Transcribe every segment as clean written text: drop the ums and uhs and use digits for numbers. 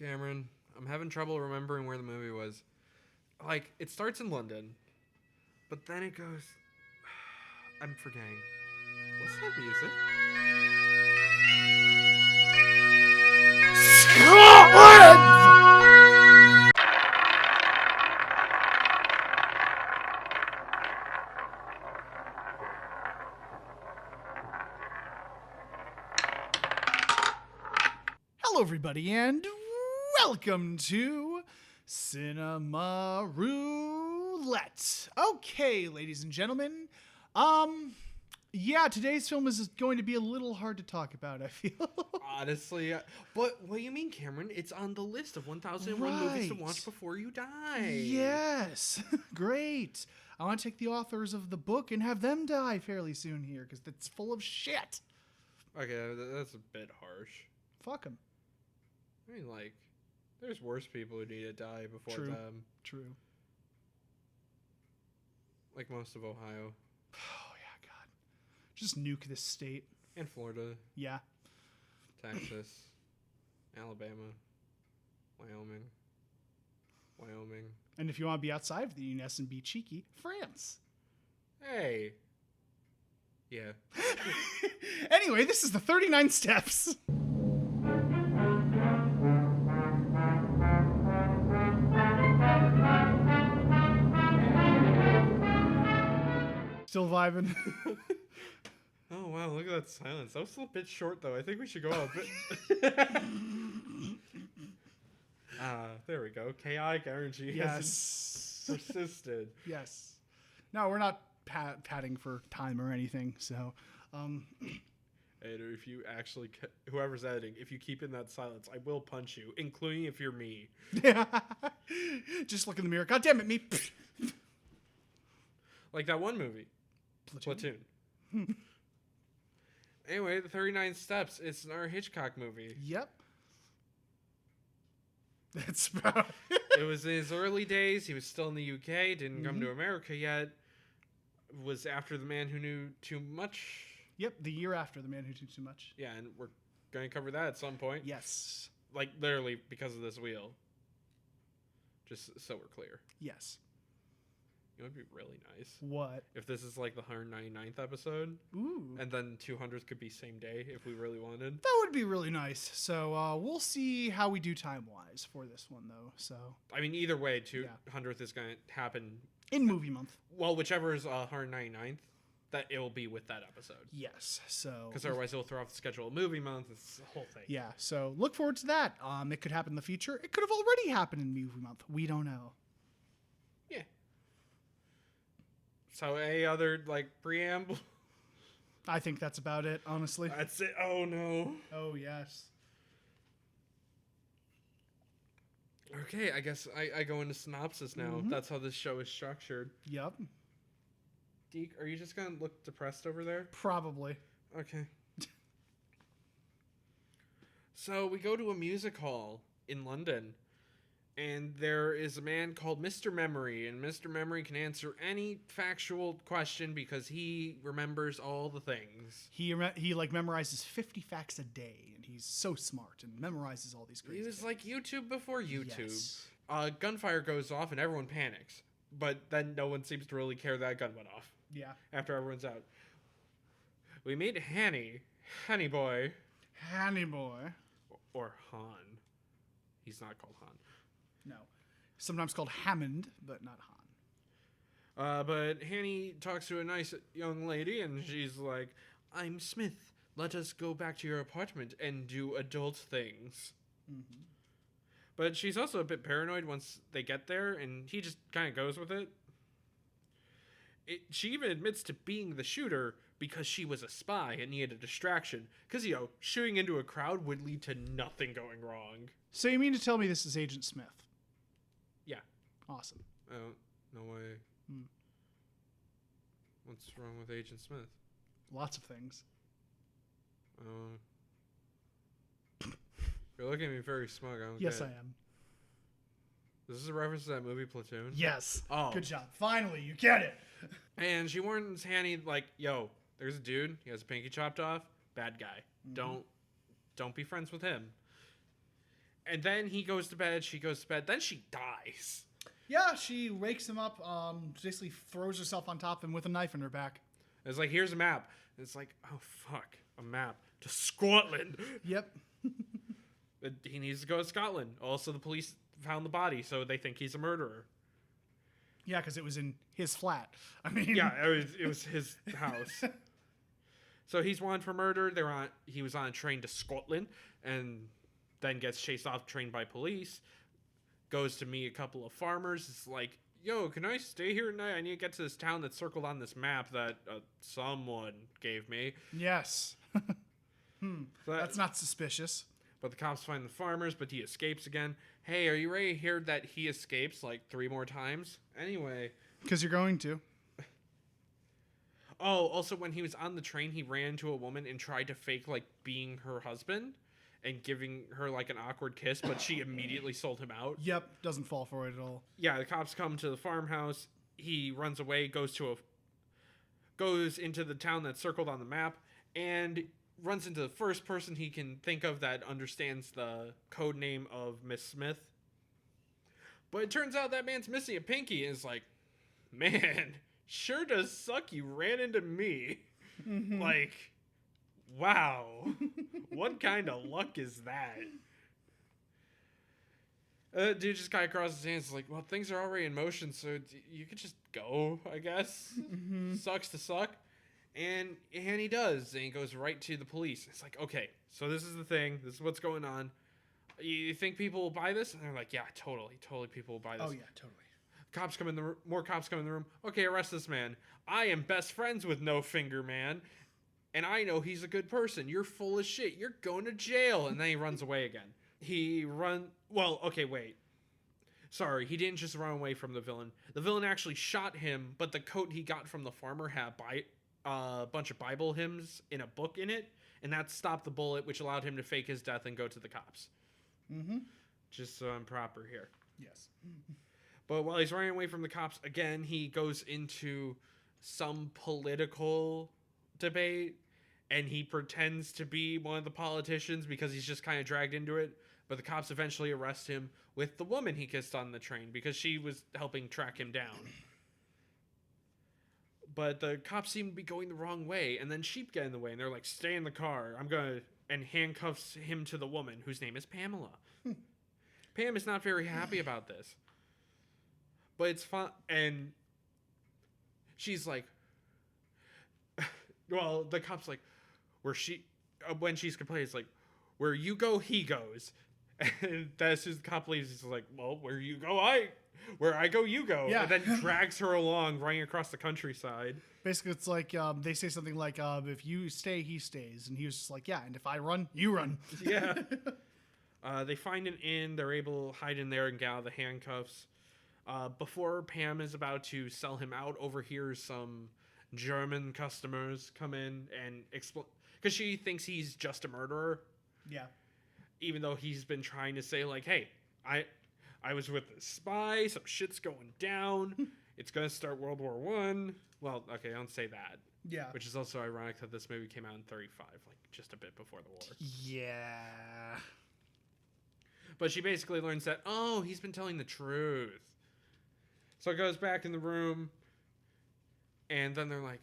Cameron, I'm having trouble remembering where the movie was. Like, it starts in London, but then it goes... I'm forgetting. What's that music? Scotland! Hello, everybody, and welcome to Cinema Roulette. Okay, ladies and gentlemen, today's film is going to be a little hard to talk about, I feel. Honestly, but what do you mean, Cameron? It's on the list of 1,001 movies to watch before you die. Yes, great. I want to take the authors of the book and have them die fairly soon here, because it's full of shit. Okay, that's a bit harsh. Fuck them. I mean, like, there's worse people who need to die before them. True. Like most of Ohio. Oh, yeah, God. Just nuke this state. And Florida. Yeah. Texas. Alabama. Wyoming. And if you want to be outside of the U.S. and be cheeky, France. Hey. Yeah. Anyway, this is the 39 Steps. Still vibing. Oh, wow, look at that silence. That was a bit short, though. I think we should go out there we go. Chaotic energy has persisted. Yes. No, we're not padding for time or anything, so... And if you actually... Whoever's editing, if you keep in that silence, I will punch you, including if you're me. Yeah. Just look in the mirror. God damn it, me. Like that one movie. Platoon. Anyway, the 39 Steps. It's our Hitchcock movie. Yep. That's about it. Was in his early days. He was still in the UK. Didn't come to America yet. Was after The Man Who Knew Too Much. Yep, the year after The Man Who Knew Too Much. Yeah, and we're going to cover that at some point. Yes. Like, literally, because of this wheel. Just so we're clear. Yes. It would be really nice. What? If this is like the 199th episode. Ooh. And then 200th could be same day if we really wanted. That would be really nice. So we'll see how we do time-wise for this one, though. So I mean, either way, 200th is going to happen. In movie month. Well, whichever is 199th, that it will be with that episode. Yes. So because otherwise it'll throw off the schedule of movie month. It's the whole thing. Yeah. So look forward to that. It could happen in the future. It could have already happened in movie month. We don't know. Yeah. So any other, like, preamble? I think that's about it, honestly. That's it. Oh, no. Oh, yes. Okay, I guess I go into synopsis now. Mm-hmm. That's how this show is structured. Yep. Deke, are you just going to look depressed over there? Probably. Okay. So we go to a music hall in London. And there is a man called Mr. Memory, and Mr. Memory can answer any factual question because he remembers all the things. He memorizes 50 facts a day, and he's so smart and memorizes all these crazy He was things. like YouTube before YouTube. Yes. Gunfire goes off and everyone panics, but then no one seems to really care that gun went off. Yeah. After everyone's out. We meet Hanny Boy. Hanny Boy. Or Han. He's not called Han. No. Sometimes called Hammond, but not Han. But Hanny talks to a nice young lady, and she's like, I'm Smith. Let us go back to your apartment and do adult things. Mm-hmm. But she's also a bit paranoid once they get there, and he just kind of goes with it. She even admits to being the shooter because she was a spy and needed a distraction. Because, shooting into a crowd would lead to nothing going wrong. So you mean to tell me this is Agent Smith? Yeah. Awesome. Oh, no way. What's wrong with Agent Smith? Lots of things. You're looking at me very smug. I don't Yes, get I it. am. This is a reference to that movie Platoon? Yes. Oh. Good job. Finally, you get it. And she warns Hanny, like, yo, there's a dude. He has a pinky chopped off. Bad guy. Mm-hmm. Don't be friends with him. And then he goes to bed, she goes to bed, then she dies. Yeah, she wakes him up, basically throws herself on top of him with a knife in her back. It's like, here's a map. And it's like, oh, fuck, a map to Scotland. Yep. He needs to go to Scotland. Also, the police found the body, so they think he's a murderer. Yeah, because it was in his flat. I mean... Yeah, it was his house. So he's wanted for murder. He was on a train to Scotland, and then gets chased off the train by police. Goes to meet a couple of farmers. It's like, yo, can I stay here tonight? I need to get to this town that's circled on this map that someone gave me. Yes. That's not suspicious. But the cops find the farmers, but he escapes again. Hey, are you ready to hear that he escapes like 3 more times? Anyway. Because you're going to. Oh, also when he was on the train, he ran into a woman and tried to fake like being her husband and giving her like an awkward kiss, but she immediately sold him out. Yep, doesn't fall for it at all. Yeah, the cops come to the farmhouse. He runs away, goes into the town that's circled on the map, and runs into the first person he can think of that understands the code name of Miss Smith. But it turns out that man's missing a pinky, and is like, man, sure does suck you ran into me. Mm-hmm. Like, wow. What kind of luck is that? Dude just kind of crosses his hands like, well, things are already in motion, so you could just go, I guess. Mm-hmm. Sucks to suck. And he does, and he goes right to the police. It's like, okay, so this is the thing. This is what's going on. You think people will buy this? And they're like, yeah, totally people will buy this. Oh, yeah, totally. Cops come in the room. More cops come in the room. Okay, arrest this man. I am best friends with No Finger Man, and I know he's a good person. You're full of shit. You're going to jail. And then he runs away again. Well, okay, wait. Sorry, he didn't just run away from the villain. The villain actually shot him, but the coat he got from the farmer had a bunch of Bible hymns in a book in it, and that stopped the bullet, which allowed him to fake his death and go to the cops. Mm-hmm. Just so I'm proper here. Yes. But while he's running away from the cops, again, he goes into some political debate, and he pretends to be one of the politicians because he's just kind of dragged into it. But the cops eventually arrest him with the woman he kissed on the train because she was helping track him down. But the cops seem to be going the wrong way, and then sheep get in the way, and they're like, stay in the car, and handcuffs him to the woman, whose name is Pamela. Pam is not very happy about this. But it's fun, and she's like, well, the cop's like, when she's complaining, it's like, where you go, he goes. And that's just the cop leaves, he's like, well, where you go, where I go, you go. Yeah. And then drags her along, running across the countryside. Basically, it's like they say something like, if you stay, he stays. And he was just like, yeah, and if I run, you run. Yeah. They find an inn. They're able to hide in there and get out of the handcuffs. Before Pam is about to sell him out, overhears some German customers come in and explain, because she thinks he's just a murderer. Yeah. Even though he's been trying to say, like, hey, I was with a spy, some shit's going down, it's gonna start World War One. Well, okay, don't say that. Yeah. Which is also ironic that this movie came out in 1935, like, just a bit before the war. Yeah. But she basically learns that, oh, he's been telling the truth. So it goes back in the room, and then they're like,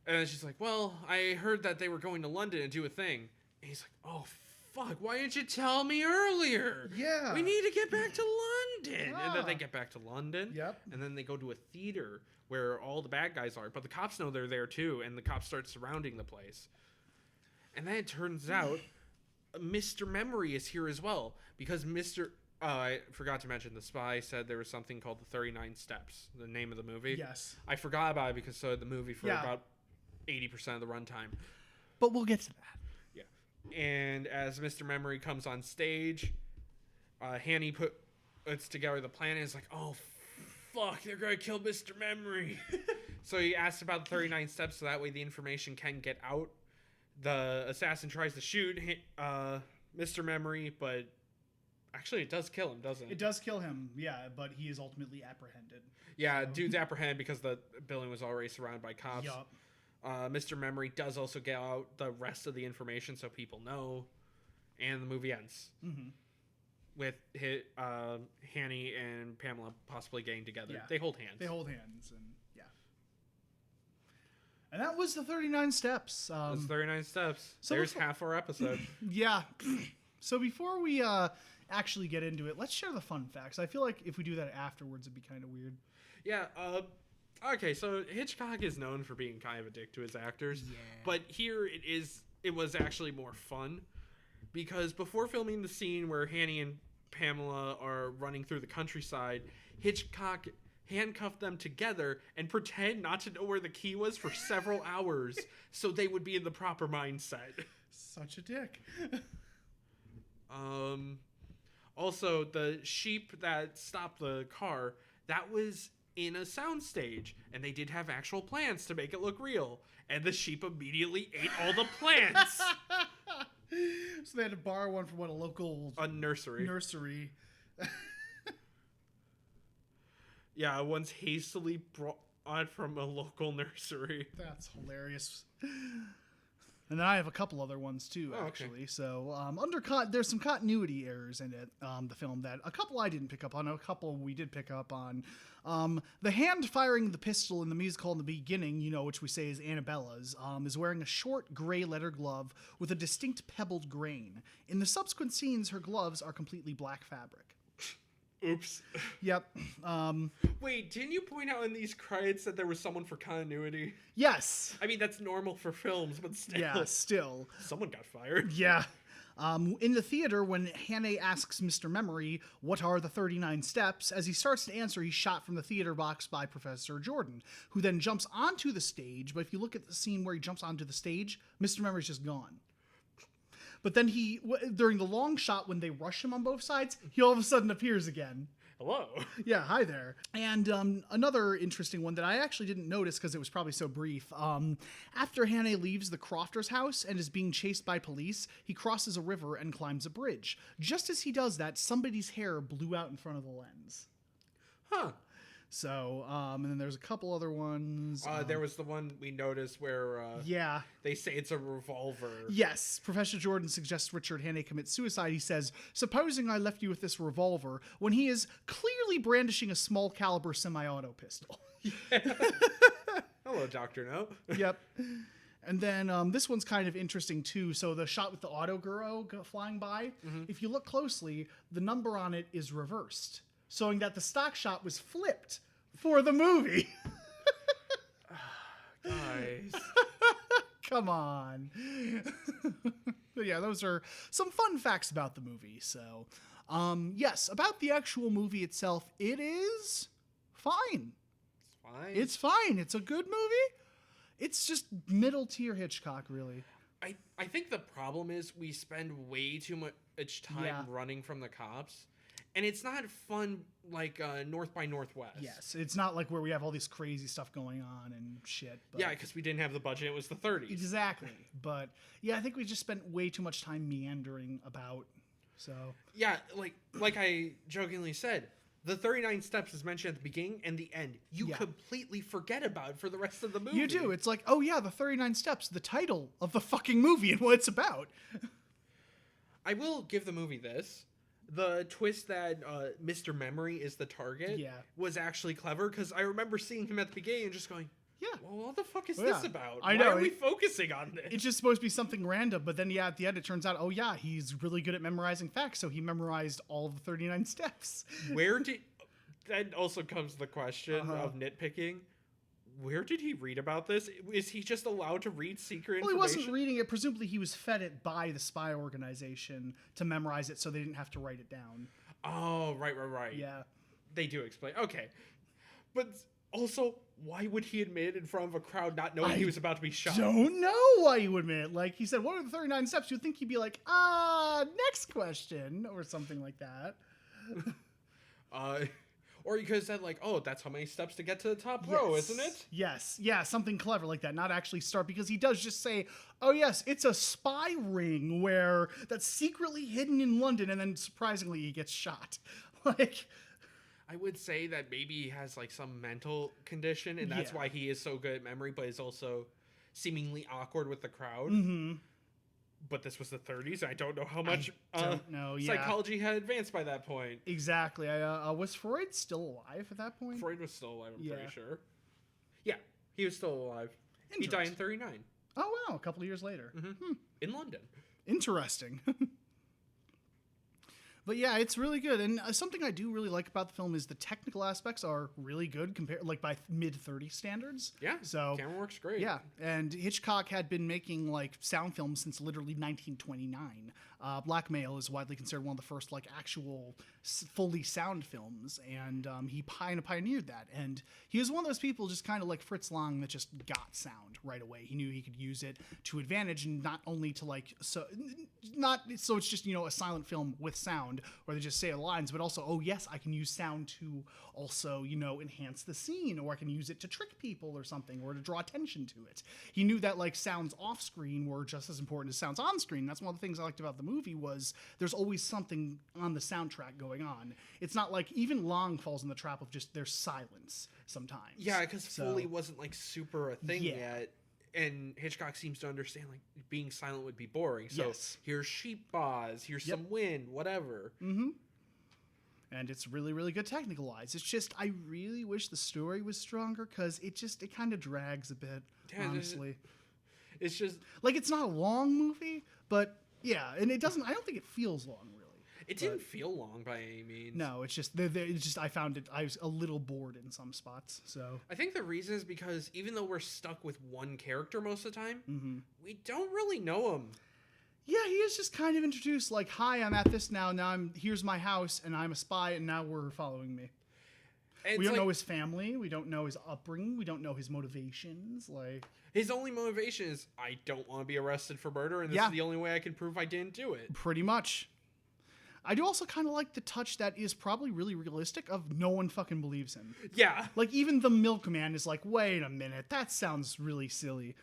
and then she's like, well, I heard that they were going to London and do a thing. And he's like, oh, fuck, why didn't you tell me earlier? Yeah. We need to get back to London. Yeah. And then they get back to London. Yep. And then they go to a theater where all the bad guys are. But the cops know they're there too, and the cops start surrounding the place. And then it turns out Mr. Memory is here as well. Because I forgot to mention, the spy said there was something called the 39 Steps, the name of the movie. Yes. I forgot about it because so did the movie for Yeah. about 80% of the runtime. But we'll get to that. Yeah. And as Mr. Memory comes on stage, Hanny puts together the plan and is like, oh, fuck, they're going to kill Mr. Memory. So he asks about the 39 steps so that way the information can get out. The assassin tries to shoot Mr. Memory, but actually it does kill him, doesn't it? It does kill him, yeah, but he is ultimately apprehended. Yeah, So- dude's apprehended because the building was already surrounded by cops. Yup. Mr. Memory does also get out the rest of the information so people know, and the movie ends. Mm-hmm. Hanny and Pamela possibly getting together. Yeah. They hold hands. They hold hands, and yeah. And that was the 39 steps. That's 39 steps. So There's half our episode. Yeah. So before we actually get into it, let's share the fun facts. I feel like if we do that afterwards, it'd be kind of weird. Yeah. Okay. So Hitchcock is known for being kind of a dick to his actors, but here it was actually more fun because before filming the scene where Hanny and Pamela are running through the countryside, Hitchcock handcuffed them together and pretend not to know where the key was for several hours so they would be in the proper mindset. Such a dick. Also, the sheep that stopped the car, that was in a soundstage, and they did have actual plants to make it look real, and the sheep immediately ate all the plants. So they had to borrow one from a nursery. Nursery. Yeah, one's hastily brought on from a local nursery. That's hilarious. And then I have a couple other ones too, actually. Okay. So there's some continuity errors in it, the film, that a couple I didn't pick up on, a couple we did pick up on. The hand firing the pistol in the musical in the beginning, which we say is Annabella's, is wearing a short gray leather glove with a distinct pebbled grain. In the subsequent scenes, her gloves are completely black fabric. Oops. Yep. Wait, didn't you point out in these credits that there was someone for continuity? Yes. I mean, that's normal for films, but still. Yeah, still. Someone got fired. Yeah. In the theater, when Hannay asks Mr. Memory, what are the 39 steps, as he starts to answer, he's shot from the theater box by Professor Jordan, who then jumps onto the stage. But if you look at the scene where he jumps onto the stage, Mr. Memory's just gone. But then during the long shot, when they rush him on both sides, he all of a sudden appears again. Hello. Yeah, hi there. And another interesting one that I actually didn't notice because it was probably so brief. After Hannay leaves the Crofters' house and is being chased by police, he crosses a river and climbs a bridge. Just as he does that, somebody's hair blew out in front of the lens. Huh. So, and then there's a couple other ones. There was the one we noticed where they say it's a revolver. Yes. Professor Jordan suggests Richard Hannay commit suicide. He says, supposing I left you with this revolver, when he is clearly brandishing a small caliber semi-auto pistol. Yeah. Hello, Dr. No. Yep. And then this one's kind of interesting too. So the shot with the autogyro flying by, if you look closely, the number on it is reversed, showing that the stock shot was flipped for the movie. Guys. Come on. But yeah, those are some fun facts about the movie. So, yes, about the actual movie itself, it is fine. It's fine. It's a good movie. It's just middle tier Hitchcock, really. I think the problem is we spend way too much time running from the cops. And it's not fun like North by Northwest. Yes, it's not like where we have all this crazy stuff going on and shit. But yeah, because we didn't have the budget. It was the 30s. Exactly. But yeah, I think we just spent way too much time meandering about. So yeah, like I jokingly said, the 39 steps is mentioned at the beginning and the end. You completely forget about it for the rest of the movie. You do. It's like, oh yeah, the 39 steps, the title of the fucking movie and what it's about. I will give the movie this. The twist that Mr. Memory is the target was actually clever because I remember seeing him at the beginning and just going, well, what the fuck is this about? I know. Why are we focusing on this? It's just supposed to be something random, but then at the end it turns out, oh yeah, he's really good at memorizing facts, so he memorized all of the 39 steps. That also comes the question of nitpicking. Where did he read about this? Is he just allowed to read secret information? Well, he wasn't reading it. Presumably he was fed it by the spy organization to memorize it so they didn't have to write it down. Oh, right. Yeah. They do explain. Okay. But also, why would he admit in front of a crowd not knowing he was about to be shot? Don't know why he would admit. Like, he said, what are the 39 steps? You'd think he'd be like, next question, or something like that. Or you could have said, like, oh, that's how many steps to get to the top row, isn't it? Yes. Yeah, something clever like that. Not actually start, because he does just say, oh, yes, it's a spy ring that's secretly hidden in London, and then surprisingly he gets shot. Like, I would say that maybe he has, like, some mental condition, and that's why he is so good at memory, but is also seemingly awkward with the crowd. Mm-hmm. but this was the 30s. I don't know how much don't know, yeah. psychology had advanced by that point. Exactly. Was Freud still alive at that point? Freud was still alive, I'm Yeah. pretty sure. Yeah, he was still alive. He died in 39. Oh, wow. A couple of years later. In London. Interesting. But yeah, it's really good. And something I do really like about the film is the technical aspects are really good compared, like by mid 30 standards. Yeah. So camera works great. yeah, and Hitchcock had been making like sound films since literally 1929. Blackmail is widely considered one of the first like actual fully sound films, and he kind of pioneered that. And he was one of those people, just kind of like Fritz Lang, that just got sound right away. He knew he could use it to advantage, and not only to like not so it's just a silent film with sound where they just say the lines, but also, oh yes, I can use sound to also enhance the scene, or I can use it to trick people or something, or to draw attention to it. He knew that like sounds off screen were just as important as sounds on screen. That's one of the things I liked about the movie, was there's always something on the soundtrack going on. It's not like even Long falls in the trap of just there's silence sometimes. Yeah, because Foley wasn't like super a thing Yeah. yet. And Hitchcock seems to understand like being silent would be boring. So Yes. here's sheep baws, here's Yep. some wind, whatever. And it's really, really good technical wise. It's just, I really wish the story was stronger, because it kind of drags a bit, Yeah, honestly. It's just Like, it's not a long movie, but yeah, and I don't think it feels long, really. it didn't feel long by any means. No, it's just, I found it, I was a little bored in some spots, so. I think the reason is because even though we're stuck with one character most of the time, Mm-hmm. we don't really know him. Yeah, he is just kind of introduced, like, hi, I'm at this now here's my house, and I'm a spy, and now we're following me. And We it's don't know like, his family, we don't know his upbringing, we don't know his motivations, like. his only motivation is, I don't want to be arrested for murder, and this Yeah. is the only way I can prove I didn't do it. Pretty much. I do also kind of like the touch that is probably really realistic of no one fucking believes him. Yeah. Like, even the milkman is like, wait a minute, that sounds really silly.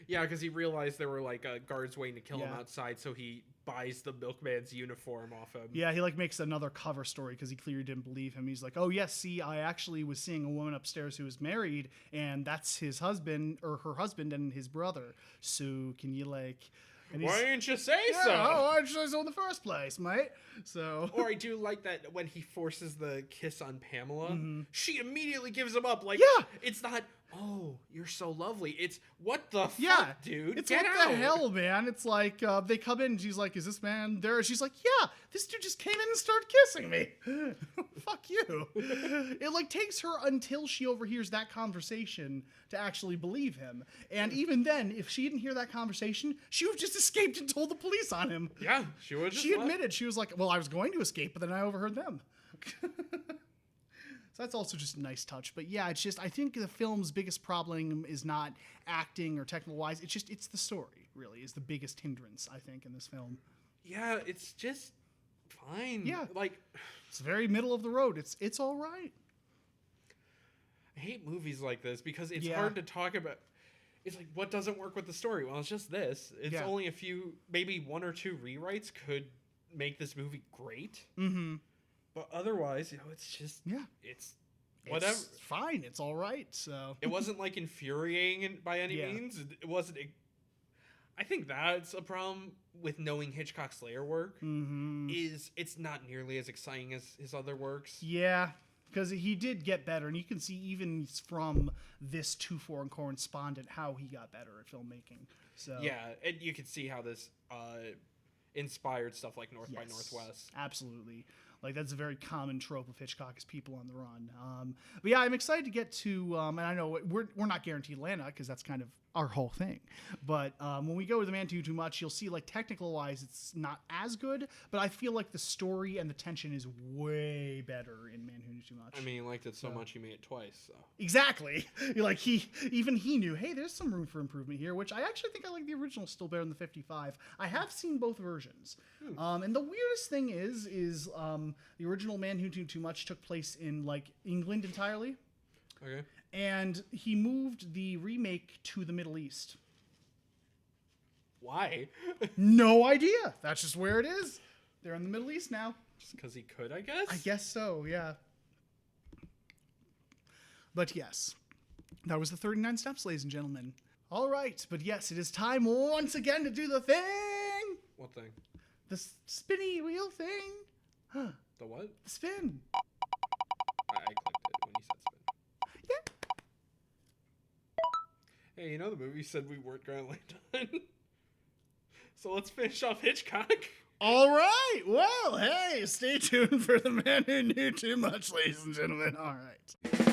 Yeah, because he realized there were like guards waiting to kill him Yeah. outside, so he buys the milkman's uniform off him. Yeah, he like makes another cover story because he clearly didn't believe him. He's like, oh yes, see, I actually was seeing a woman upstairs who was married, and that's his husband, or her husband, and his brother. So can you like... And Why didn't you say yeah, so? oh, why didn't you say so in the first place, mate? So... Or I do like that when he forces the kiss on Pamela, she immediately gives him up. Like, Yeah. it's not, oh, you're so lovely. It's, what the Yeah, fuck, dude? It's Get what out. the hell, man. It's like they come in and she's like, is this man there? She's like, yeah, this dude just came in and started kissing me. Fuck you. It like takes her until she overhears that conversation to actually believe him. And even then, if she didn't hear that conversation, she would have just escaped and told the police on him. Yeah, she would just She left. admitted, she was like, well, I was going to escape, but then I overheard them. So that's also just a nice touch. But yeah, it's just, I think the film's biggest problem is not acting or technical wise. It's the story, really, is the biggest hindrance, I think, in this film. Yeah, it's just fine. Yeah. Like, It's very middle of the road. It's all right. I hate movies like this because it's Yeah. hard to talk about. It's like, what doesn't work with the story? Well, it's just this. It's Yeah. only a few, maybe one or two rewrites could make this movie great. Mm-hmm. But otherwise, it's just, Yeah. it's whatever. It's fine. It's all right. So It wasn't like infuriating by any Yeah. means. It wasn't. I think that's a problem with knowing Hitchcock's later work. Mm-hmm. Is it's not nearly as exciting as his other works. Yeah, because he did get better, and you can see even from this 2-4 correspondent how he got better at filmmaking. So Yeah, and you can see how this inspired stuff like North by Yes, Northwest. Absolutely. Like, that's a very common trope of Hitchcock, is people on the run. But yeah, I'm excited to get to, and I know we're not guaranteed Atlanta, because that's kind of our whole thing. But when we go to The Man Too Much, you'll see, like, technical-wise, it's not as good, but I feel like the story and the tension is way better in Man Who Knew Too Much. I mean, he liked it so much he made it twice. So Exactly. Like, he knew, hey, there's some room for improvement here, which I actually think I like the original still better than the 55. I have seen both versions. And the weirdest thing is the original Man Who Knew Too Much took place in, like, England entirely. okay. And he moved the remake to the Middle East. Why? No idea. That's just where it is. They're in the Middle East now. Just because he could, I guess. I guess so, yeah. But yes, that was the 39 steps, ladies and gentlemen. All right, but yes, it is time once again to do the thing What thing? The spinny wheel thing. Huh. The what? The spin. I clicked it when you said spin. Yeah. Hey, you know the movie said we weren't going to land on. So let's finish off Hitchcock. All right. Well, hey, stay tuned for The Man Who Knew Too Much, ladies and gentlemen. All right.